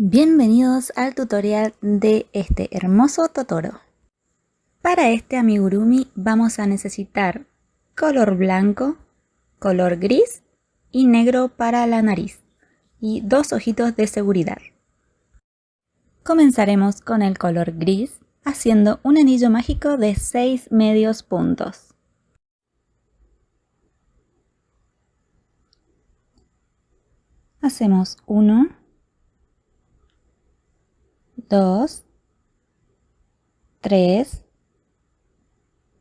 Bienvenidos al tutorial de este hermoso Totoro. Para este amigurumi vamos a necesitar color blanco, color gris y negro para la nariz y dos ojitos de seguridad. Comenzaremos con el color gris haciendo un anillo mágico de 6 medios puntos. Hacemos 1, 2, 3,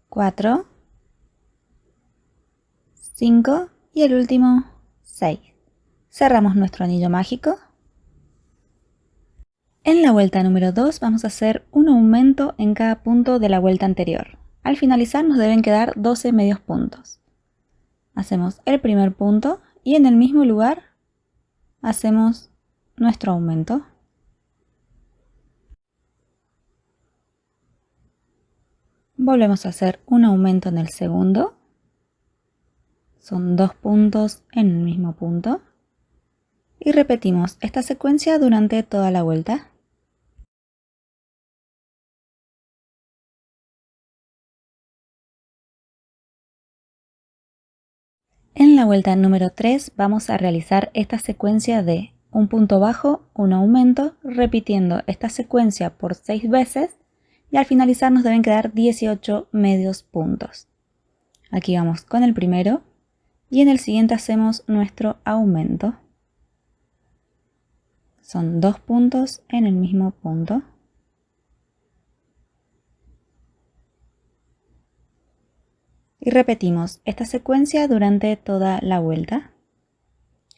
4, 5 y el último 6. Cerramos nuestro anillo mágico. En la vuelta número 2 vamos a hacer un aumento en cada punto de la vuelta anterior. Al finalizar nos deben quedar 12 medios puntos. Hacemos el primer punto y en el mismo lugar hacemos nuestro aumento. Volvemos a hacer un aumento en el segundo. Son 2 puntos en el mismo punto. Y repetimos esta secuencia durante toda la vuelta. En la vuelta número 3 vamos a realizar esta secuencia de un punto bajo, un aumento, repitiendo esta secuencia por 6 veces y al finalizar nos deben quedar 18 medios puntos. Aquí vamos con el primero y en el siguiente hacemos nuestro aumento. Son 2 puntos en el mismo punto. Y repetimos esta secuencia durante toda la vuelta.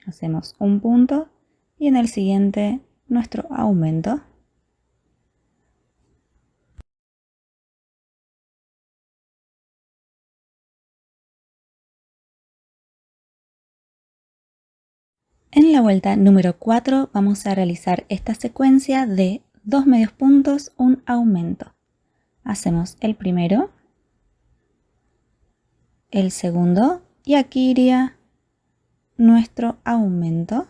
Hacemos un punto y en el siguiente nuestro aumento. En la vuelta número 4 vamos a realizar esta secuencia de 2 medios puntos, un aumento. Hacemos el primero, el segundo y aquí iría nuestro aumento.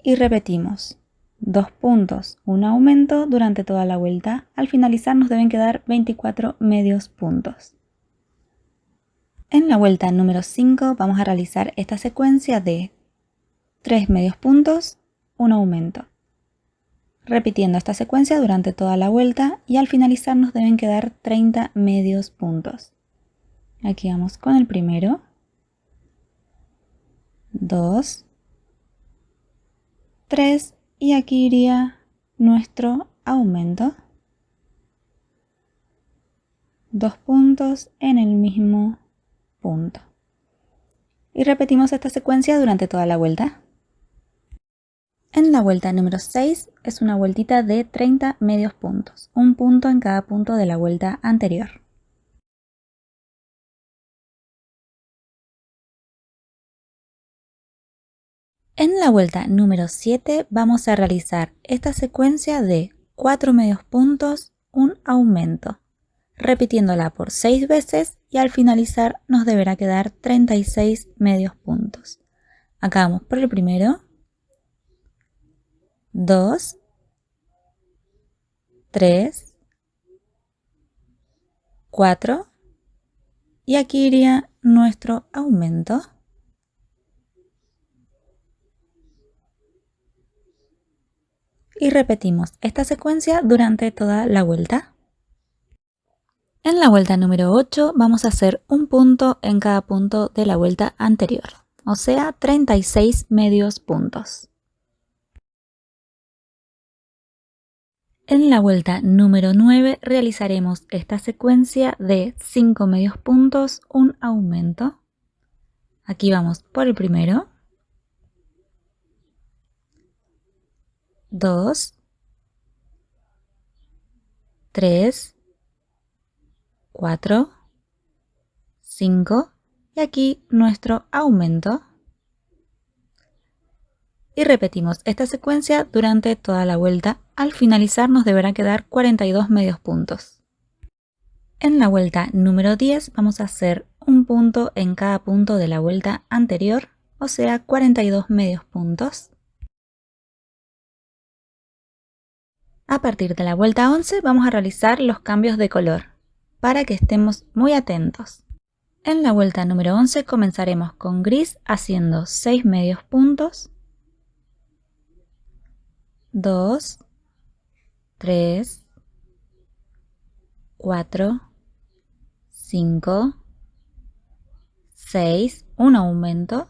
Y repetimos 2 puntos, un aumento durante toda la vuelta. Al finalizar nos deben quedar 24 medios puntos. En la vuelta número 5 vamos a realizar esta secuencia de 3 medios puntos, un aumento. Repitiendo esta secuencia durante toda la vuelta y al finalizar nos deben quedar 30 medios puntos. Aquí vamos con el primero, 2, 3 y aquí iría nuestro aumento. 2 puntos en el mismo punto. Y repetimos esta secuencia durante toda la vuelta. En la vuelta número 6 es una vueltita de 30 medios puntos, un punto en cada punto de la vuelta anterior. En la vuelta número 7 vamos a realizar esta secuencia de 4 medios puntos, un aumento, repitiéndola por 6 veces y al finalizar nos deberá quedar 36 medios puntos. Acá vamos por el primero, 2, 3, 4 y aquí iría nuestro aumento. Y repetimos esta secuencia durante toda la vuelta. En la vuelta número 8 vamos a hacer un punto en cada punto de la vuelta anterior, o sea 36 medios puntos. En la vuelta número 9 realizaremos esta secuencia de 5 medios puntos, un aumento. Aquí vamos por el primero, 2, 3, 4, 5 y aquí nuestro aumento. Y repetimos esta secuencia durante toda la vuelta. Al finalizar nos deberán quedar 42 medios puntos. En la vuelta número 10 vamos a hacer un punto en cada punto de la vuelta anterior o sea 42 medios puntos. A partir de la vuelta 11 vamos a realizar los cambios de color, para que estemos muy atentos. En la vuelta número 11 comenzaremos con gris haciendo 6 medios puntos, 2, 3, 4, 5, 6, un aumento,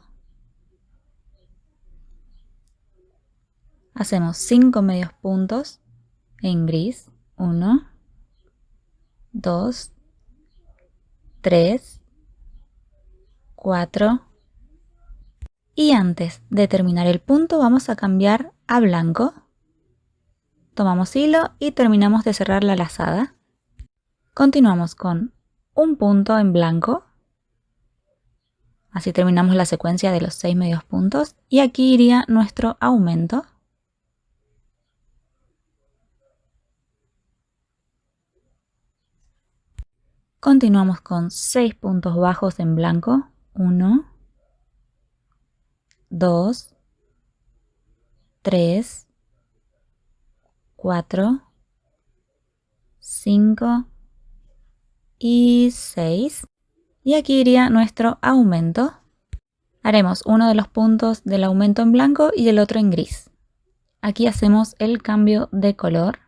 hacemos 5 medios puntos en gris, 1, 2, 3, 4, y antes de terminar el punto vamos a cambiar a blanco. Tomamos hilo y terminamos de cerrar la lazada. Continuamos con un punto en blanco. Así terminamos la secuencia de los 6 medios puntos y aquí iría nuestro aumento. Continuamos con 6 puntos bajos en blanco. 1, 2, 3, 4, 5 y 6. Y aquí iría nuestro aumento. Haremos uno de los puntos del aumento en blanco y el otro en gris. Aquí hacemos el cambio de color.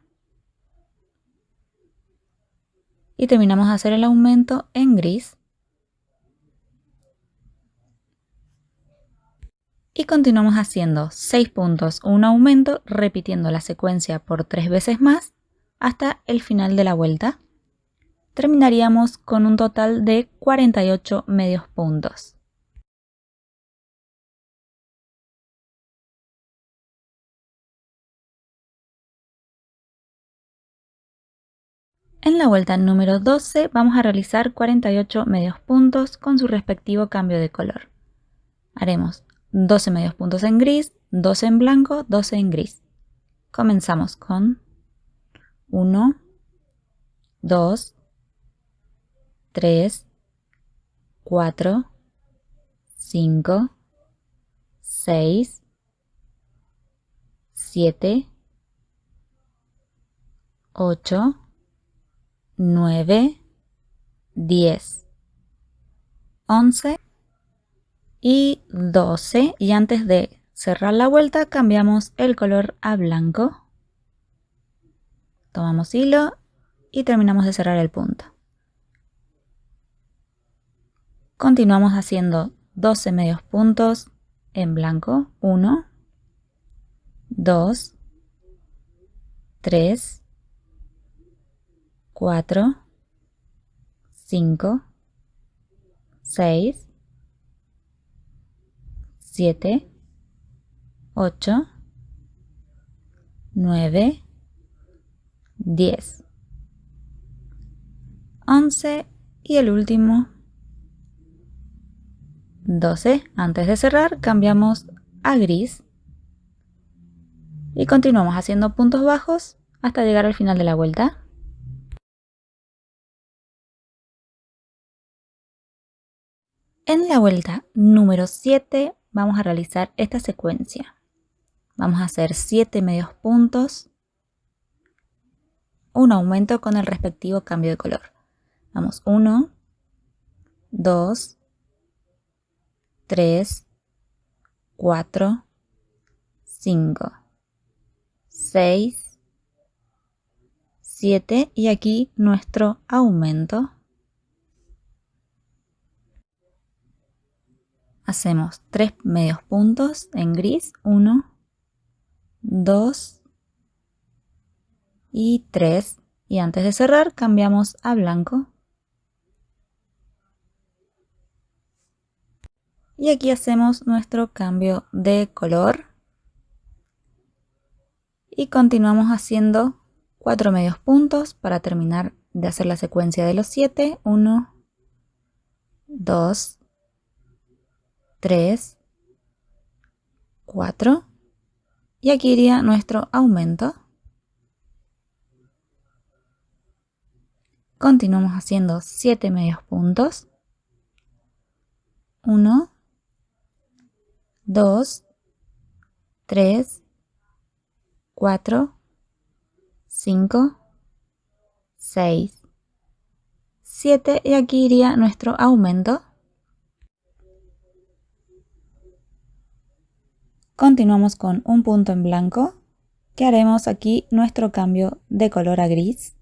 Y terminamos de hacer el aumento en gris. Y continuamos haciendo 6 puntos, un aumento, repitiendo la secuencia por 3 veces más hasta el final de la vuelta. Terminaríamos con un total de 48 medios puntos. En la vuelta número 12 vamos a realizar 48 medios puntos con su respectivo cambio de color. Haremos 12 medios puntos en gris, 12 en blanco, 12 en gris. Comenzamos con 1, 2, 3, 4, 5, 6, 7, 8, 9, 10, 11 y 12. Y antes de cerrar la vuelta cambiamos el color a blanco. Tomamos hilo y terminamos de cerrar el punto. Continuamos haciendo 12 medios puntos en blanco. 1, 2, 3, 4, 5, 6, 7, 8, 9, 10, 11 y el último 12. Antes de cerrar cambiamos a gris y continuamos haciendo puntos bajos hasta llegar al final de la vuelta. En la vuelta número 7 vamos a realizar esta secuencia. Vamos a hacer 7 medios puntos, un aumento con el respectivo cambio de color. Vamos 1, 2, 3, 4, 5, 6, 7 y aquí nuestro aumento. Hacemos 3 medios puntos en gris, 1, 2 y 3. Y antes de cerrar cambiamos a blanco. Y aquí hacemos nuestro cambio de color. Y continuamos haciendo 4 medios puntos para terminar de hacer la secuencia de los 7. 1, 2, 3, 4 y aquí iría nuestro aumento. Continuamos haciendo 7 medios puntos. 1, 2, 3, 4, 5, 6, 7 y aquí iría nuestro aumento. Continuamos con un punto en blanco, que haremos aquí nuestro cambio de color a gris.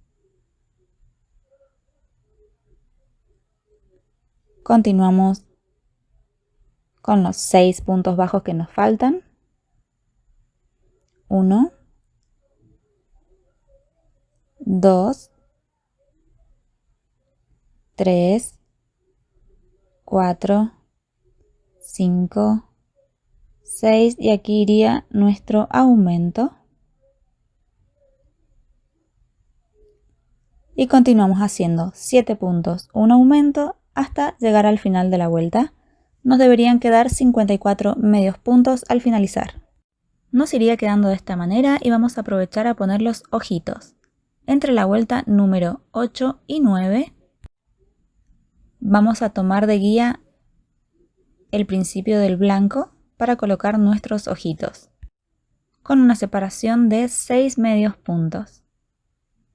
Continuamos con los 6 puntos bajos que nos faltan. 1, 2, 3, 4, 5, 6 y aquí iría nuestro aumento. Y continuamos haciendo 7 puntos, un aumento hasta llegar al final de la vuelta. Nos deberían quedar 54 medios puntos al finalizar. Nos iría quedando de esta manera y vamos a aprovechar a poner los ojitos. Entre la vuelta número 8 y 9 vamos a tomar de guía el principio del blanco para colocar nuestros ojitos, con una separación de 6 medios puntos.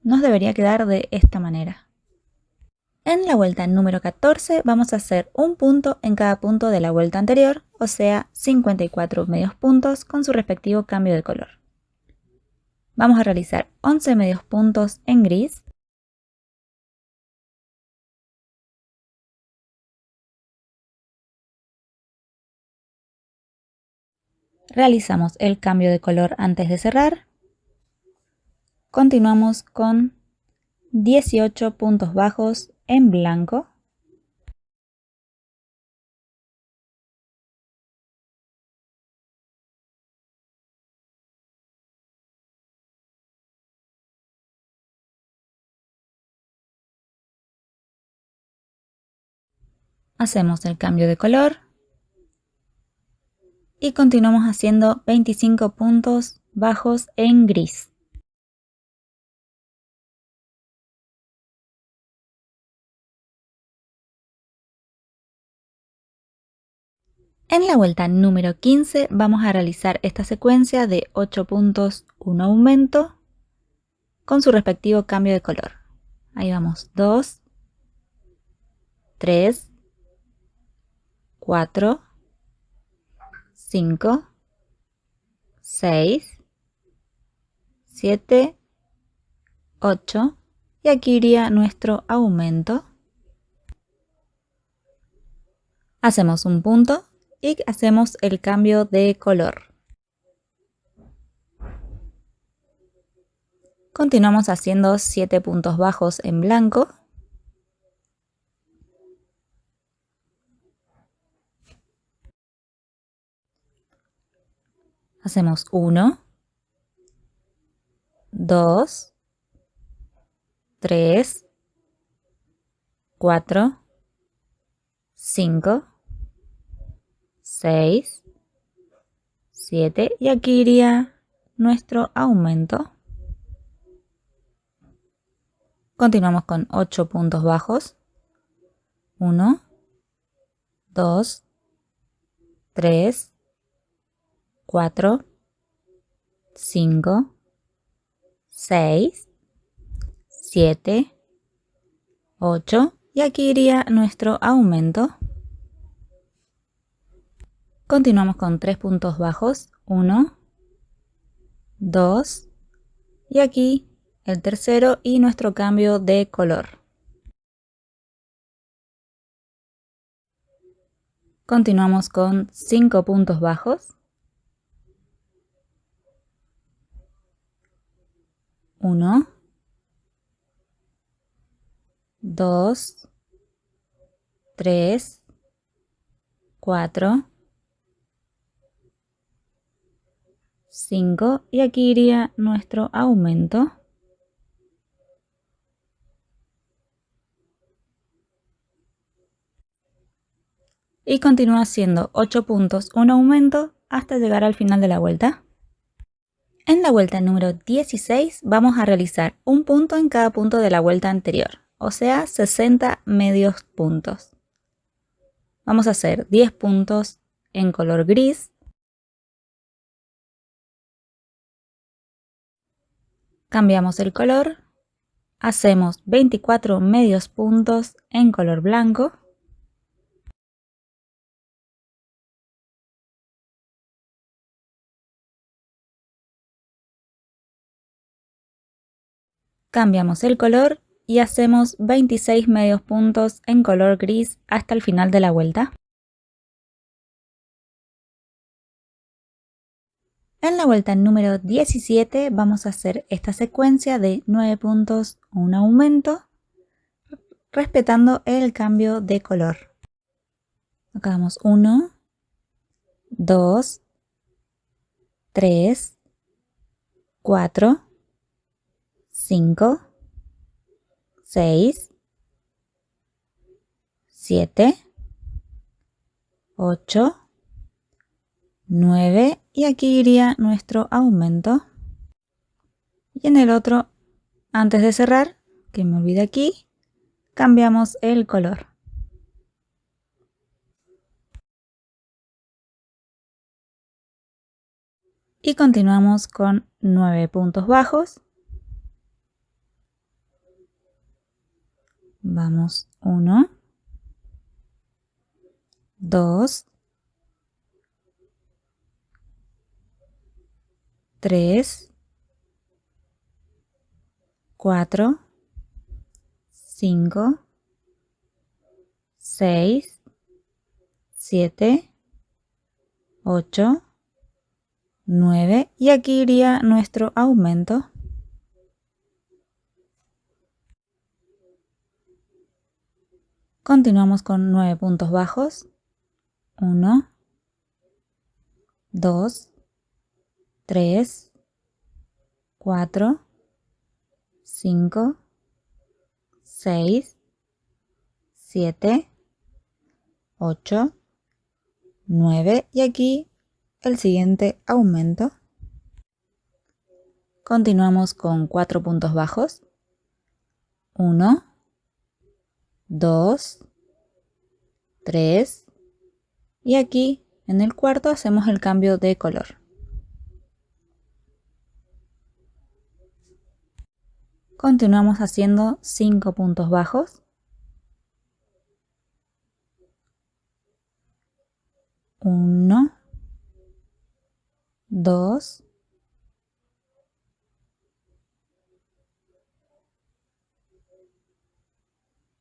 Nos debería quedar de esta manera. En la vuelta número 14 vamos a hacer un punto en cada punto de la vuelta anterior, o sea 54 medios puntos con su respectivo cambio de color. Vamos a realizar 11 medios puntos en gris. Realizamos el cambio de color antes de cerrar. Continuamos con 18 puntos bajos en blanco. Hacemos el cambio de color. Y continuamos haciendo 25 puntos bajos en gris. En la vuelta número 15 vamos a realizar esta secuencia de 8 puntos, un aumento, con su respectivo cambio de color. Ahí vamos, 2, 3, 4, 5, 6, 7, 8 y aquí iría nuestro aumento. Hacemos un punto y hacemos el cambio de color. Continuamos haciendo 7 puntos bajos en blanco. Hacemos 1, 2, 3, 4, 5, 6, 7 y aquí iría nuestro aumento. Continuamos con 8 puntos bajos. 1, 2, 3, 4, 5, 6, 7, 8 y aquí iría nuestro aumento. Continuamos con 3 puntos bajos, 1, 2 y aquí el tercero y nuestro cambio de color. Continuamos con 5 puntos bajos, 1, 2, 3, 4, 5 y aquí iría nuestro aumento. Y continúa haciendo 8 puntos, un aumento hasta llegar al final de la vuelta. En la vuelta número 16 vamos a realizar un punto en cada punto de la vuelta anterior, o sea 60 medios puntos. Vamos a hacer 10 puntos en color gris, Cambiamos el color, hacemos 24 medios puntos en color blanco. Cambiamos el color y hacemos 26 medios puntos en color gris hasta el final de la vuelta. En la vuelta número 17 vamos a hacer esta secuencia de 9 puntos, un aumento, respetando el cambio de color. Acá damos 1, 2, 3, 4, 5, 6, 7, 8, 9 y aquí iría nuestro aumento. Y en el otro, antes de cerrar, que me olvide aquí, cambiamos el color. Y continuamos con 9 puntos bajos. Vamos 1, 2, 3, 4, 5, 6, 7, 8, 9 y aquí iría nuestro aumento. Continuamos con 9 puntos bajos. 1, 2, 3, 4, 5, 6, 7, 8, 9 y aquí el siguiente aumento. Continuamos con 4 puntos bajos. 1, 2, 3 y aquí en el cuarto hacemos el cambio de color. Continuamos haciendo 5 puntos bajos. 1, 2,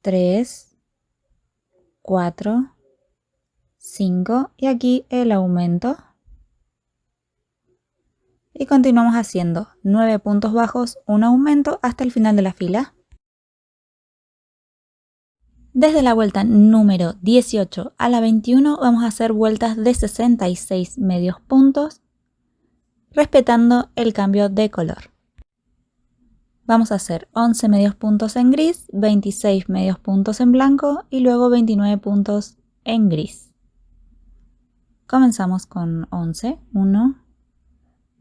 3, 4, 5 y aquí el aumento. Y continuamos haciendo 9 puntos bajos, un aumento hasta el final de la fila. Desde la vuelta número 18 a la 21 vamos a hacer vueltas de 66 medios puntos, respetando el cambio de color. Vamos a hacer 11 medios puntos en gris, 26 medios puntos en blanco y luego 29 puntos en gris. Comenzamos con 11, 1,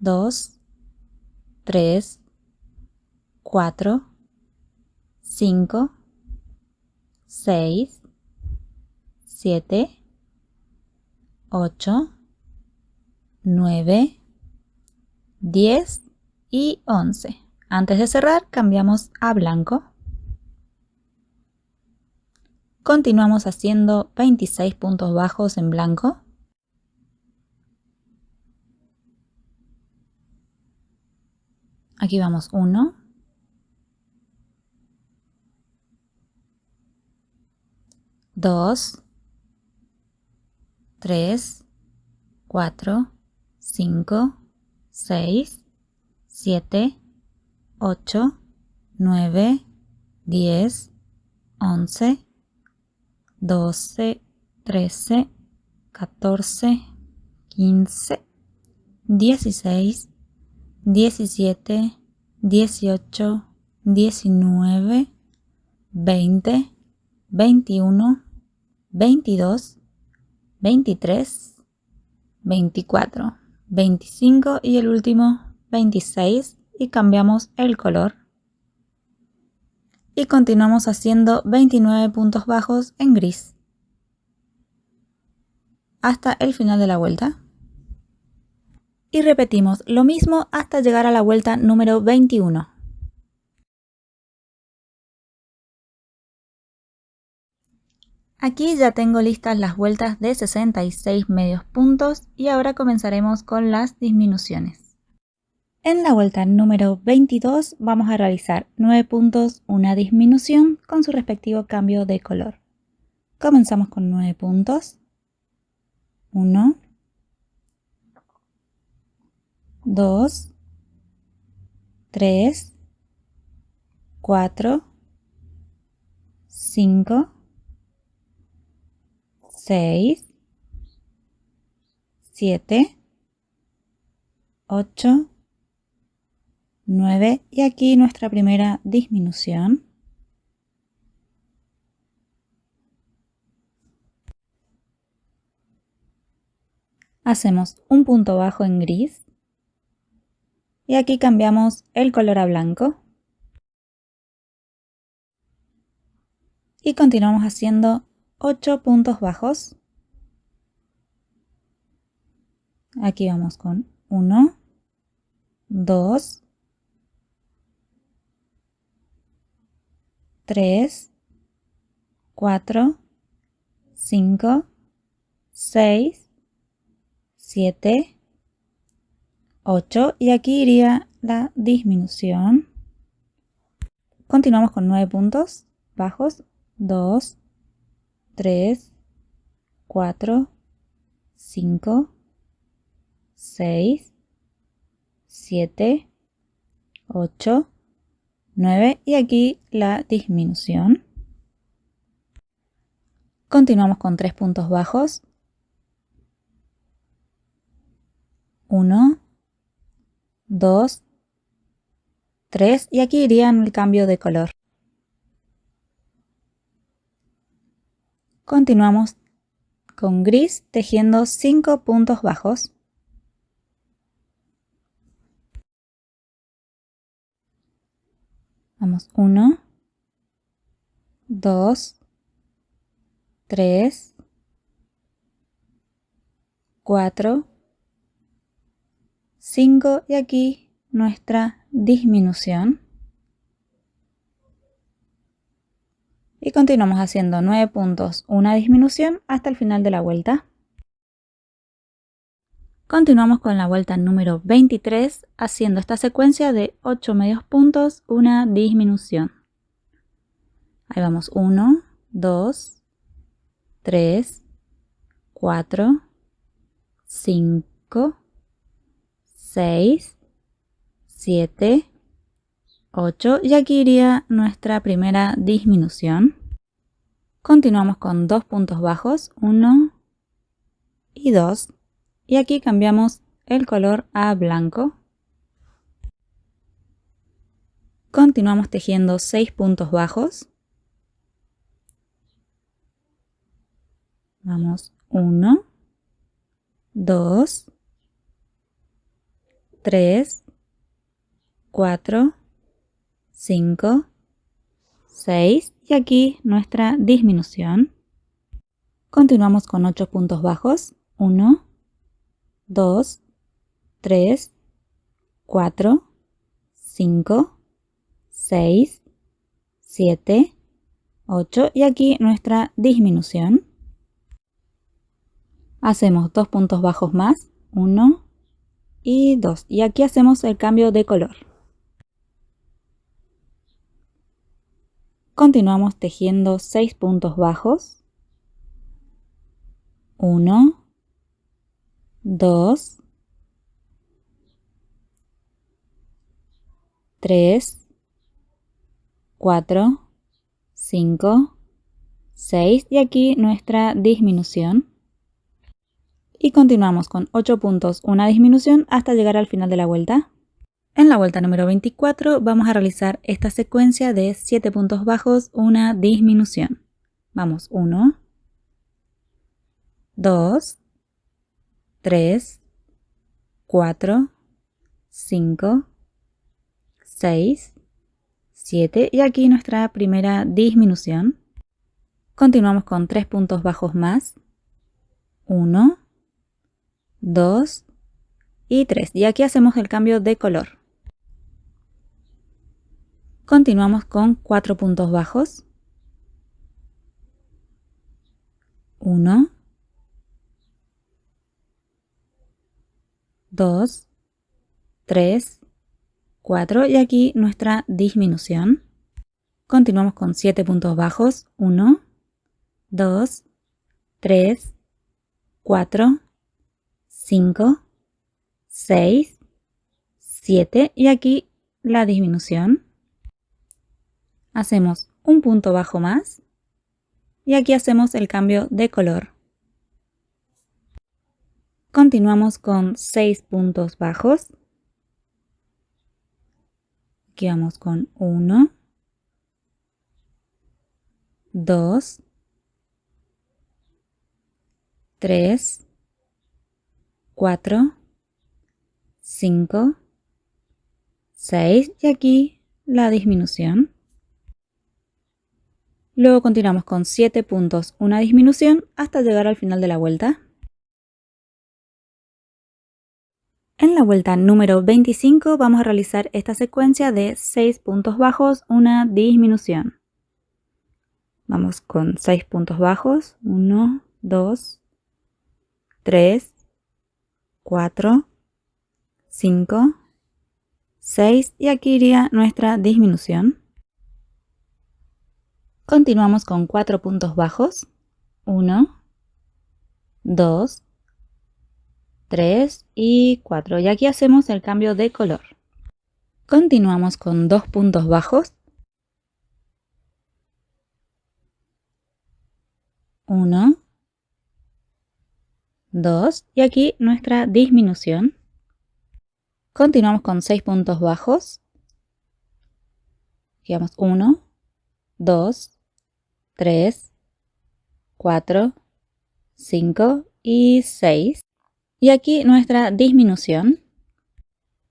2, 3, 4, 5, 6, 7, 8, 9, 10 y 11. Antes de cerrar, cambiamos a blanco. Continuamos haciendo 26 puntos bajos en blanco. Aquí vamos 1, 2, 3, 4, 5, 6, 7, 8, 9, 10, 11, 12, 13, 14, 15, 16, 17, 18, 19, 20, 21, 22, 23, 24, 25 y el último 26 y cambiamos el color. Y continuamos haciendo 29 puntos bajos en gris hasta el final de la vuelta. Y repetimos lo mismo hasta llegar a la vuelta número 21. Aquí ya tengo listas las vueltas de 66 medios puntos y ahora comenzaremos con las disminuciones. En la vuelta número 22 vamos a realizar 9 puntos, una disminución con su respectivo cambio de color. Comenzamos con 9 puntos. 1, 2, 3, 4, 5, 6, 7, 8, 9 y aquí nuestra primera disminución. Hacemos un punto bajo en gris y aquí cambiamos el color a blanco. Y continuamos haciendo 8 puntos bajos. Aquí vamos con 1, 2, 3, 4, 5, 6, 7, 8 y aquí iría la disminución. Continuamos con 9 puntos bajos. 2, 3, 4, 5, 6, 7, 8, 9 y aquí la disminución. Continuamos con 3 puntos bajos. 1, 2, 3 y aquí irían el cambio de color. Continuamos con gris tejiendo 5 puntos bajos. Vamos 1, 2, 3, 4, 5 y aquí nuestra disminución. Y continuamos haciendo 9 puntos, una disminución hasta el final de la vuelta. Continuamos con la vuelta número 23 haciendo esta secuencia de 8 medios puntos, una disminución. Ahí vamos 1, 2, 3, 4, 5, 6, 7, 8 y aquí iría nuestra primera disminución. Continuamos con 2 puntos bajos, 1 y 2 y aquí cambiamos el color a blanco. Continuamos tejiendo 6 puntos bajos. Vamos 1, 2, 3, 4, 5, 6 y aquí nuestra disminución. Continuamos con 8 puntos bajos. 1, 2, 3, 4, 5, 6, 7, 8 y aquí nuestra disminución. Hacemos 2 puntos bajos más. 1 y 2 y aquí hacemos el cambio de color. Continuamos tejiendo 6 puntos bajos. 1, 2, 3, 4, 5, 6 y aquí nuestra disminución. Y continuamos con 8 puntos, una disminución hasta llegar al final de la vuelta. En la vuelta número 24 vamos a realizar esta secuencia de 7 puntos bajos, una disminución. Vamos 1, 2, 3, 4, 5, 6, 7 y aquí nuestra primera disminución. Continuamos con 3 puntos bajos más. 1, 2 y 3 y aquí hacemos el cambio de color. Continuamos con 4 puntos bajos. 1, 2, 3, 4 y aquí nuestra disminución. Continuamos con 7 puntos bajos. 1, 2, 3, 4, 5, 6, 7 y aquí la disminución. Hacemos un punto bajo más y aquí hacemos el cambio de color. Continuamos con 6 puntos bajos. Aquí vamos con 1, 2, 3, 4, 5, 6 y aquí la disminución. Luego continuamos con 7 puntos, una disminución hasta llegar al final de la vuelta. En la vuelta número 25 vamos a realizar esta secuencia de 6 puntos bajos, una disminución. Vamos con 6 puntos bajos, 1, 2, 3, 4, 5, 6 y aquí iría nuestra disminución. Continuamos con 4 puntos bajos, 1, 2, 3 y 4 y aquí hacemos el cambio de color. Continuamos con 2 puntos bajos, 1, 2 y aquí nuestra disminución. Continuamos con 6 puntos bajos, aquí vamos 1, 2, 3, 4, 5 y 6 y aquí nuestra disminución.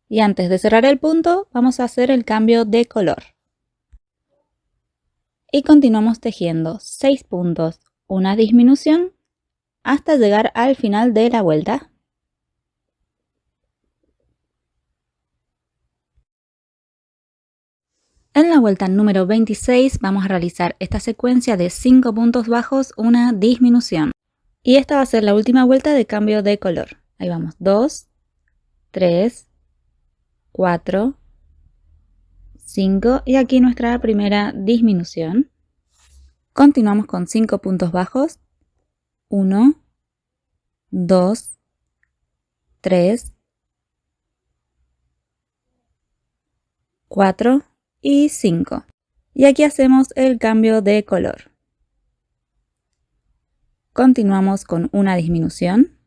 Y antes de cerrar el punto vamos a hacer el cambio de color. Y continuamos tejiendo 6 puntos, una disminución hasta llegar al final de la vuelta. En la vuelta número 26 vamos a realizar esta secuencia de 5 puntos bajos, una disminución. Y esta va a ser la última vuelta de cambio de color. Ahí vamos, 2, 3, 4, 5 y aquí nuestra primera disminución. Continuamos con 5 puntos bajos. 1, 2, 3, 4 y 5. Y aquí hacemos el cambio de color. Continuamos con una disminución.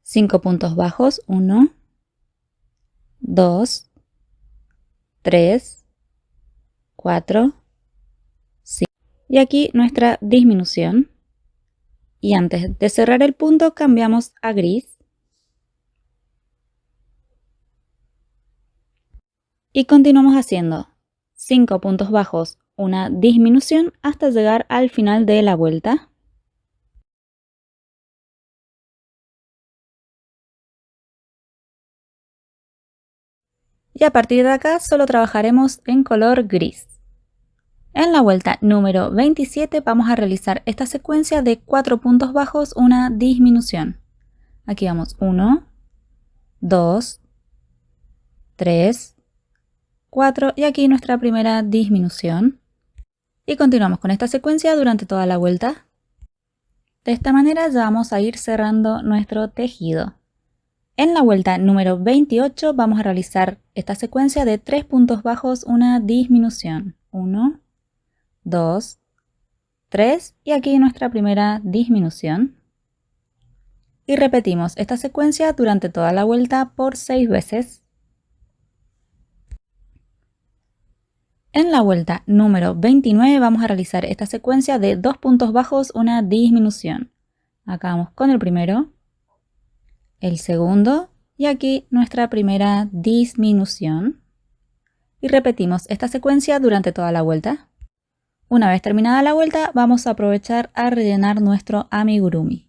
Cinco puntos bajos. 1, 2, 3, 4, 5. Y aquí nuestra disminución. Y antes de cerrar el punto cambiamos a gris. Y continuamos haciendo 5 puntos bajos, una disminución hasta llegar al final de la vuelta. Y a partir de acá solo trabajaremos en color gris. En la vuelta número 27 vamos a realizar esta secuencia de 4 puntos bajos, una disminución. Aquí vamos 1, 2, 3, 4 y aquí nuestra primera disminución. Y continuamos con esta secuencia durante toda la vuelta. De esta manera ya vamos a ir cerrando nuestro tejido. En la vuelta número 28 vamos a realizar esta secuencia de 3 puntos bajos, una disminución. 1, 2, 3 y aquí nuestra primera disminución. Y repetimos esta secuencia durante toda la vuelta por 6 veces. En la vuelta número 29 vamos a realizar esta secuencia de 2 puntos bajos, una disminución. Acá vamos con el primero, el segundo y aquí nuestra primera disminución. Y repetimos esta secuencia durante toda la vuelta. Una vez terminada la vuelta vamos a aprovechar a rellenar nuestro amigurumi.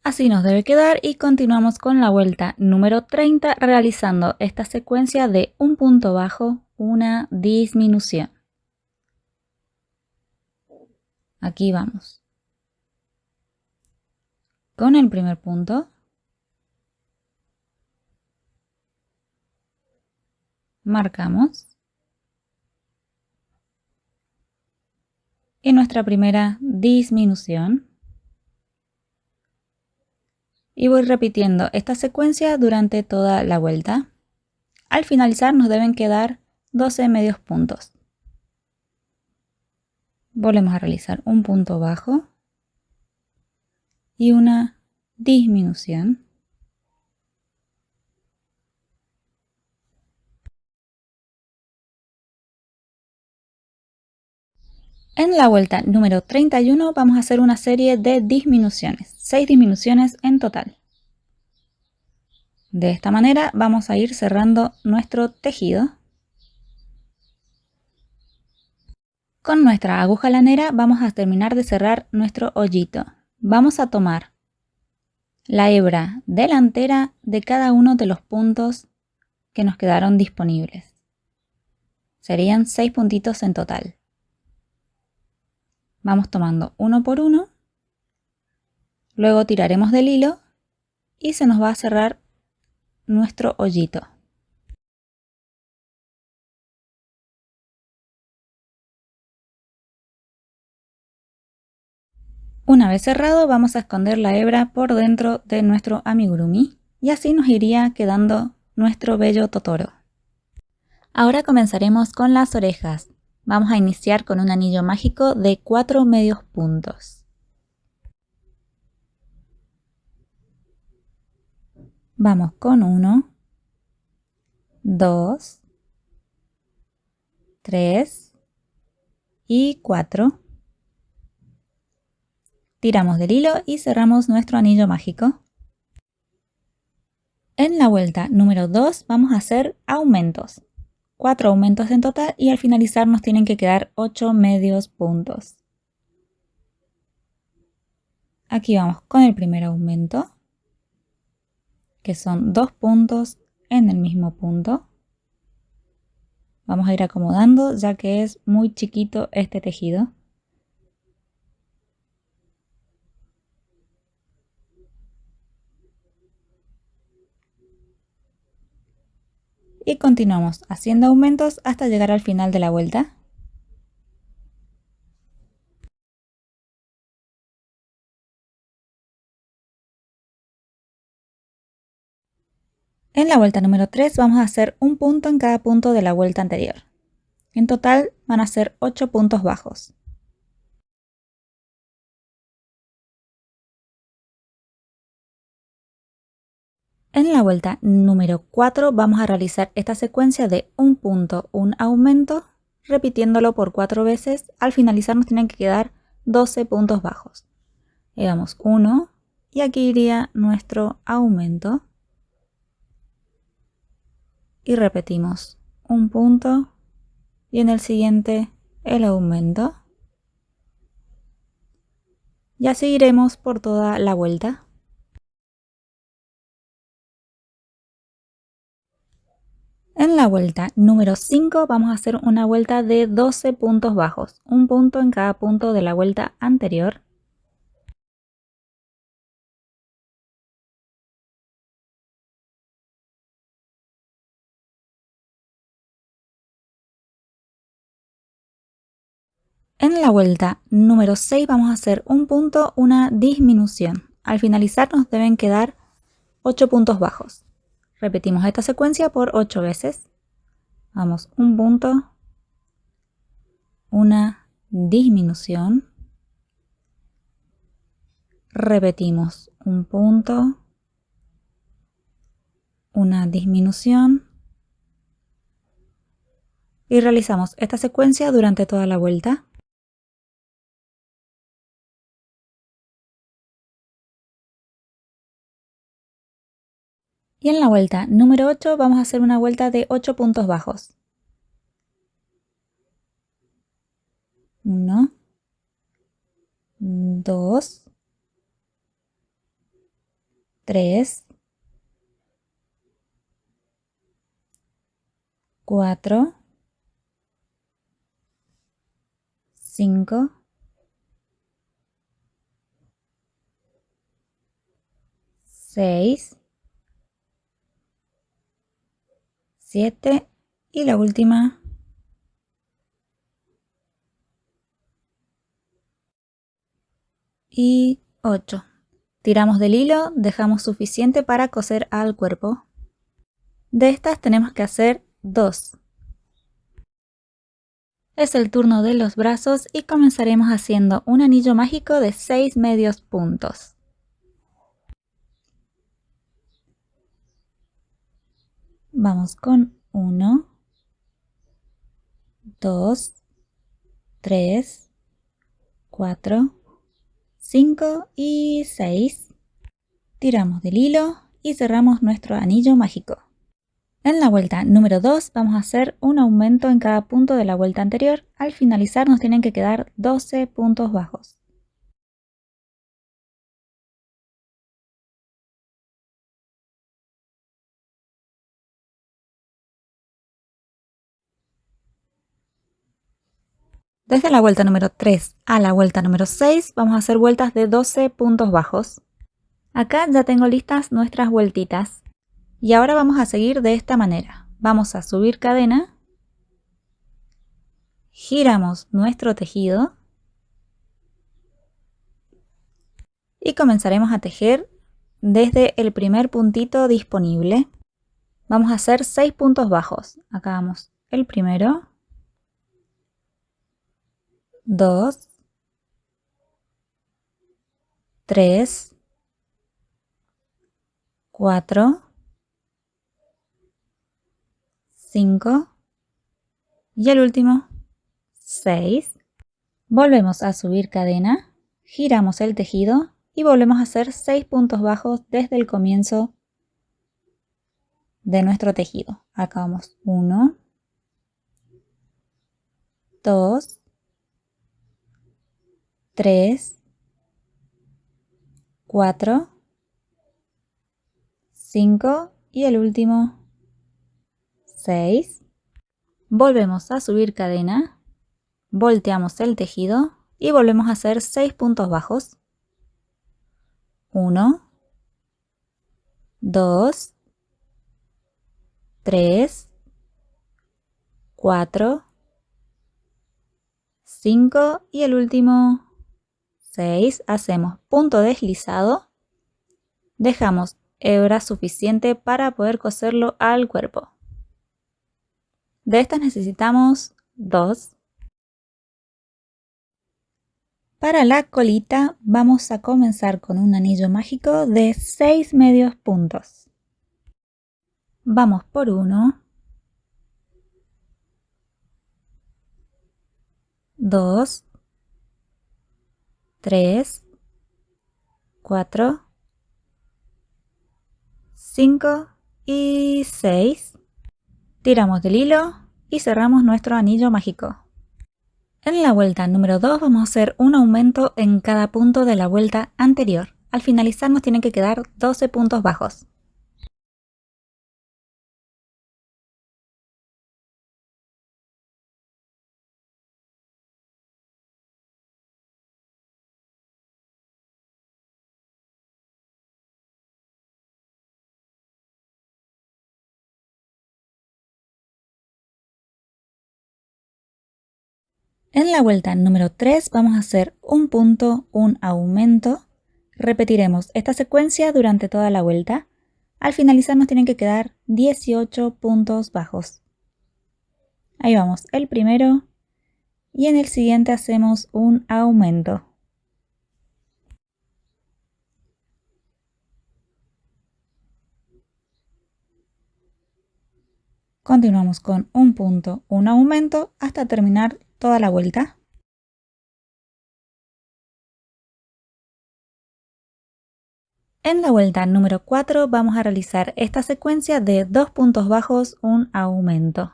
Así nos debe quedar y continuamos con la vuelta número 30 realizando esta secuencia de un punto bajo, una disminución. Aquí vamos. Con el primer punto, marcamos y nuestra primera disminución. Y voy repitiendo esta secuencia durante toda la vuelta. Al finalizar nos deben quedar 12 medios puntos. Volvemos a realizar un punto bajo y una disminución. En la vuelta número 31 vamos a hacer una serie de disminuciones, 6 disminuciones en total. De esta manera vamos a ir cerrando nuestro tejido. Con nuestra aguja lanera vamos a terminar de cerrar nuestro hoyito. Vamos a tomar la hebra delantera de cada uno de los puntos que nos quedaron disponibles. Serían 6 puntitos en total. Vamos tomando uno por uno, luego tiraremos del hilo y se nos va a cerrar nuestro hoyito. Una vez cerrado vamos a esconder la hebra por dentro de nuestro amigurumi y así nos iría quedando nuestro bello totoro. Ahora comenzaremos con las orejas. Vamos a iniciar con un anillo mágico de 4 medios puntos. Vamos con 1, 2, 3 y 4. Tiramos del hilo y cerramos nuestro anillo mágico. En la vuelta número 2 vamos a hacer aumentos. 4 aumentos en total y al finalizar nos tienen que quedar 8 medios puntos. Aquí vamos con el primer aumento, que son 2 puntos en el mismo punto. Vamos a ir acomodando ya que es muy chiquito este tejido. Y continuamos haciendo aumentos hasta llegar al final de la vuelta. En la vuelta número 3 vamos a hacer un punto en cada punto de la vuelta anterior. En total van a ser 8 puntos bajos. En la vuelta número 4 vamos a realizar esta secuencia de un punto, un aumento, repitiéndolo por 4 veces. Al finalizar nos tienen que quedar 12 puntos bajos. Le damos 1 y aquí iría nuestro aumento. Y repetimos un punto y en el siguiente el aumento. Y así iremos por toda la vuelta. En la vuelta número 5 vamos a hacer una vuelta de 12 puntos bajos, un punto en cada punto de la vuelta anterior. En la vuelta número 6 vamos a hacer un punto, una disminución. Al finalizar nos deben quedar 8 puntos bajos. Repetimos esta secuencia por 8 veces. Vamos, un punto, una disminución. Repetimos un punto, una disminución. Y realizamos esta secuencia durante toda la vuelta. Y en la vuelta número 8 vamos a hacer una vuelta de 8 puntos bajos. 1, 2, 3, 4, 5, 6, 7 y la última. Y 8. Tiramos del hilo, dejamos suficiente para coser al cuerpo. De estas tenemos que hacer 2. Es el turno de los brazos y comenzaremos haciendo un anillo mágico de 6 medios puntos. Vamos con 1, 2, 3, 4, 5 y 6. Tiramos del hilo y cerramos nuestro anillo mágico. En la vuelta número 2 vamos a hacer un aumento en cada punto de la vuelta anterior. Al finalizar nos tienen que quedar 12 puntos bajos. Desde la vuelta número 3 a la vuelta número 6 vamos a hacer vueltas de 12 puntos bajos. Acá ya tengo listas nuestras vueltitas. Y ahora vamos a seguir de esta manera. Vamos a subir cadena, giramos nuestro tejido y comenzaremos a tejer desde el primer puntito disponible. Vamos a hacer 6 puntos bajos. Acá vamos el primero, 2, 3, 4, 5 y el último 6. Volvemos a subir cadena, giramos el tejido y volvemos a hacer 6 puntos bajos desde el comienzo de nuestro tejido. Acá vamos 1, 2, 3, 4, 5 y el último 6. Volvemos a subir cadena, volteamos el tejido y volvemos a hacer 6 puntos bajos. 1, 2, 3, 4, 5 y el último 6. Hacemos punto deslizado, dejamos hebra suficiente para poder coserlo al cuerpo. De estas necesitamos 2. Para la colita vamos a comenzar con un anillo mágico de 6 medios puntos. Vamos por 1, 2, 3, 4, 5 y 6. Tiramos del hilo y cerramos nuestro anillo mágico. En la vuelta número 2 vamos a hacer un aumento en cada punto de la vuelta anterior. Al finalizar nos tienen que quedar 12 puntos bajos. En la vuelta número 3 vamos a hacer un punto, un aumento. Repetiremos esta secuencia durante toda la vuelta. Al finalizar nos tienen que quedar 18 puntos bajos. Ahí vamos, el primero y en el siguiente hacemos un aumento. Continuamos con un punto, un aumento hasta terminar toda la vuelta. En la vuelta número 4 vamos a realizar esta secuencia de 2 puntos bajos, un aumento.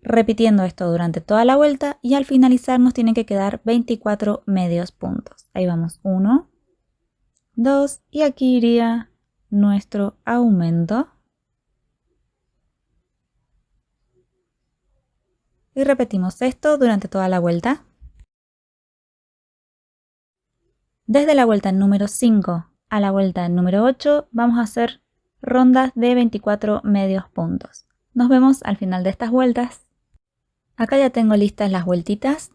Repitiendo esto durante toda la vuelta y al finalizar nos tienen que quedar 24 medios puntos. Ahí vamos, 1, 2 y aquí iría nuestro aumento. Y repetimos esto durante toda la vuelta. Desde la vuelta número 5 a la vuelta número 8 vamos a hacer rondas de 24 medios puntos. Nos vemos al final de estas vueltas. Acá ya tengo listas las vueltitas.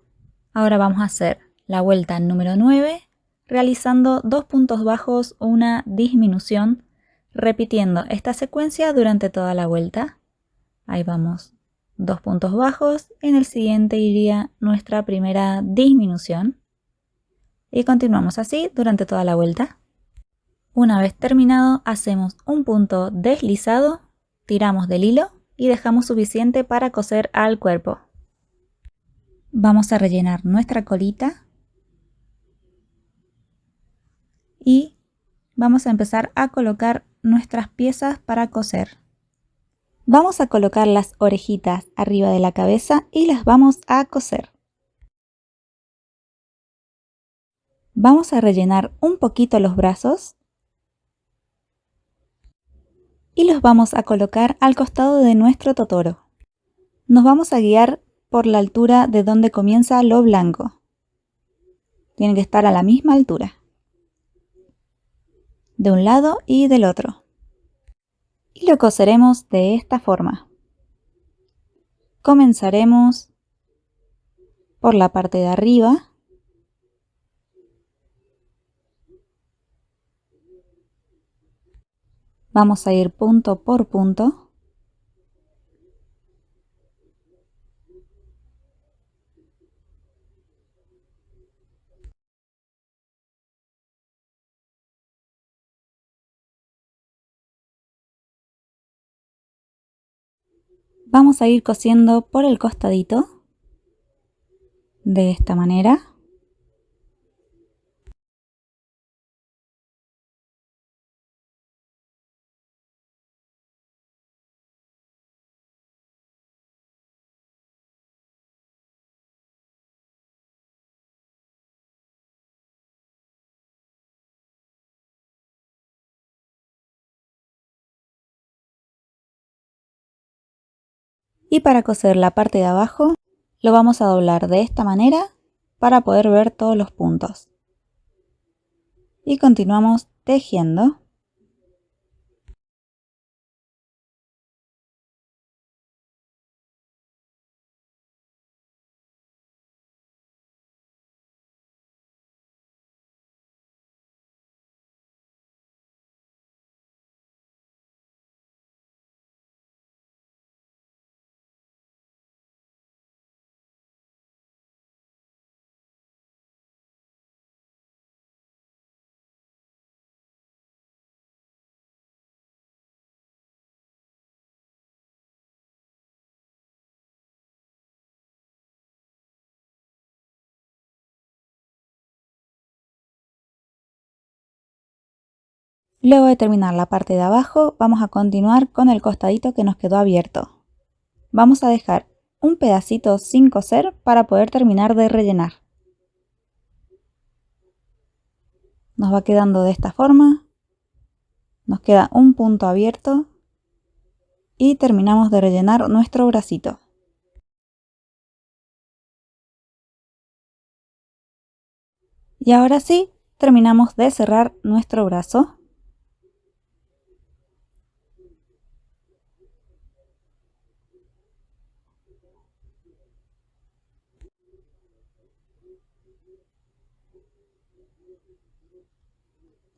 Ahora vamos a hacer la vuelta número 9 realizando 2 puntos bajos o una disminución, repitiendo esta secuencia durante toda la vuelta. Ahí vamos, 2 puntos bajos, en el siguiente iría nuestra primera disminución y continuamos así durante toda la vuelta. Una vez terminado, hacemos un punto deslizado, tiramos del hilo y dejamos suficiente para coser al cuerpo. Vamos a rellenar nuestra colita y vamos a empezar a colocar nuestras piezas para coser. Vamos a colocar las orejitas arriba de la cabeza y las vamos a coser. Vamos a rellenar un poquito los brazos y los vamos a colocar al costado de nuestro totoro. Nos vamos a guiar por la altura de donde comienza lo blanco. Tiene que estar a la misma altura, de un lado y del otro. Y lo coseremos de esta forma. Comenzaremos por la parte de arriba. Vamos a ir punto por punto. Vamos a ir cosiendo por el costadito, de esta manera. Y para coser la parte de abajo, lo vamos a doblar de esta manera para poder ver todos los puntos. Y continuamos tejiendo. Luego de terminar la parte de abajo, vamos a continuar con el costadito que nos quedó abierto. Vamos a dejar un pedacito sin coser para poder terminar de rellenar. Nos va quedando de esta forma. Nos queda un punto abierto y terminamos de rellenar nuestro bracito. Y ahora sí, terminamos de cerrar nuestro brazo.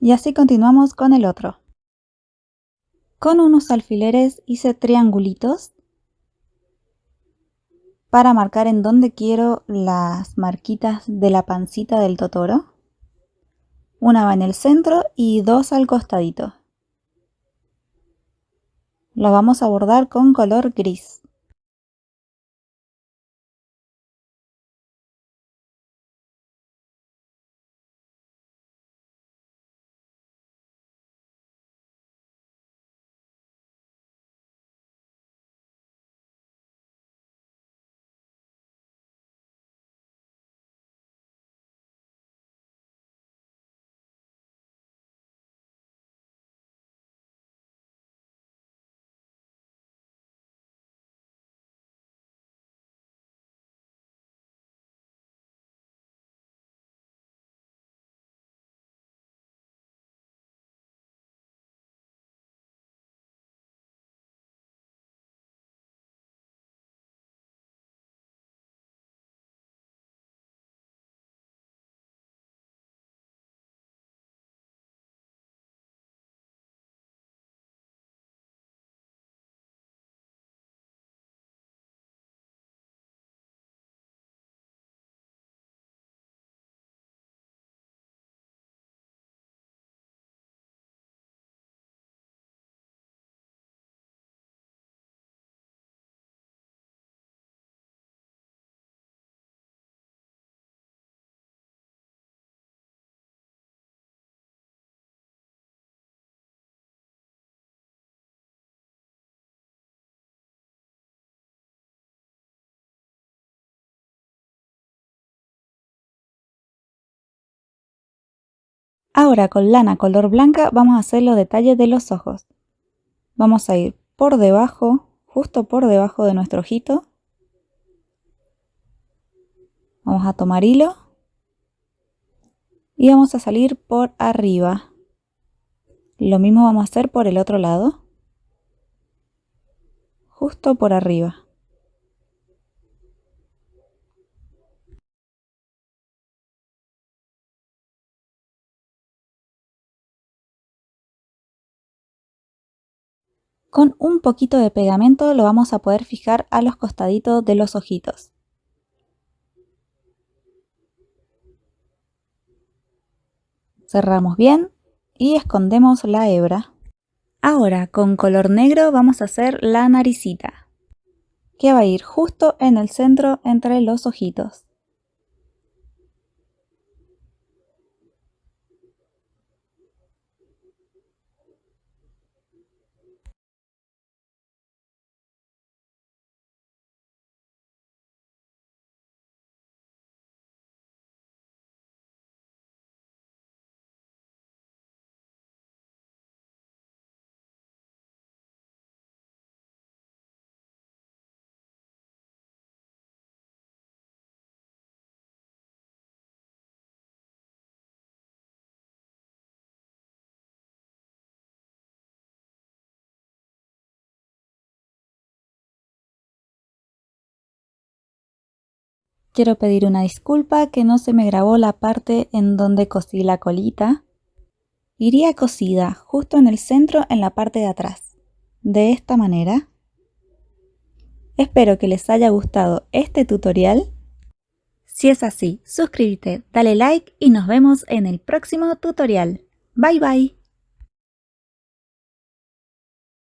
Y así continuamos con el otro. Con unos alfileres hice triangulitos para marcar en donde quiero las marquitas de la pancita del totoro. Una va en el centro y dos al costadito. Lo vamos a bordar con color gris. Ahora con lana color blanca vamos a hacer los detalles de los ojos. Vamos a ir por debajo, justo por debajo de nuestro ojito. Vamos a tomar hilo y vamos a salir por arriba. Lo mismo vamos a hacer por el otro lado, justo por arriba. Con un poquito de pegamento lo vamos a poder fijar a los costaditos de los ojitos. Cerramos bien y escondemos la hebra. Ahora con color negro vamos a hacer la naricita, que va a ir justo en el centro entre los ojitos. Quiero pedir una disculpa que no se me grabó la parte en donde cosí la colita. Iría cosida justo en el centro en la parte de atrás, de esta manera. Espero que les haya gustado este tutorial. Si es así, suscríbete, dale like y nos vemos en el próximo tutorial. Bye bye.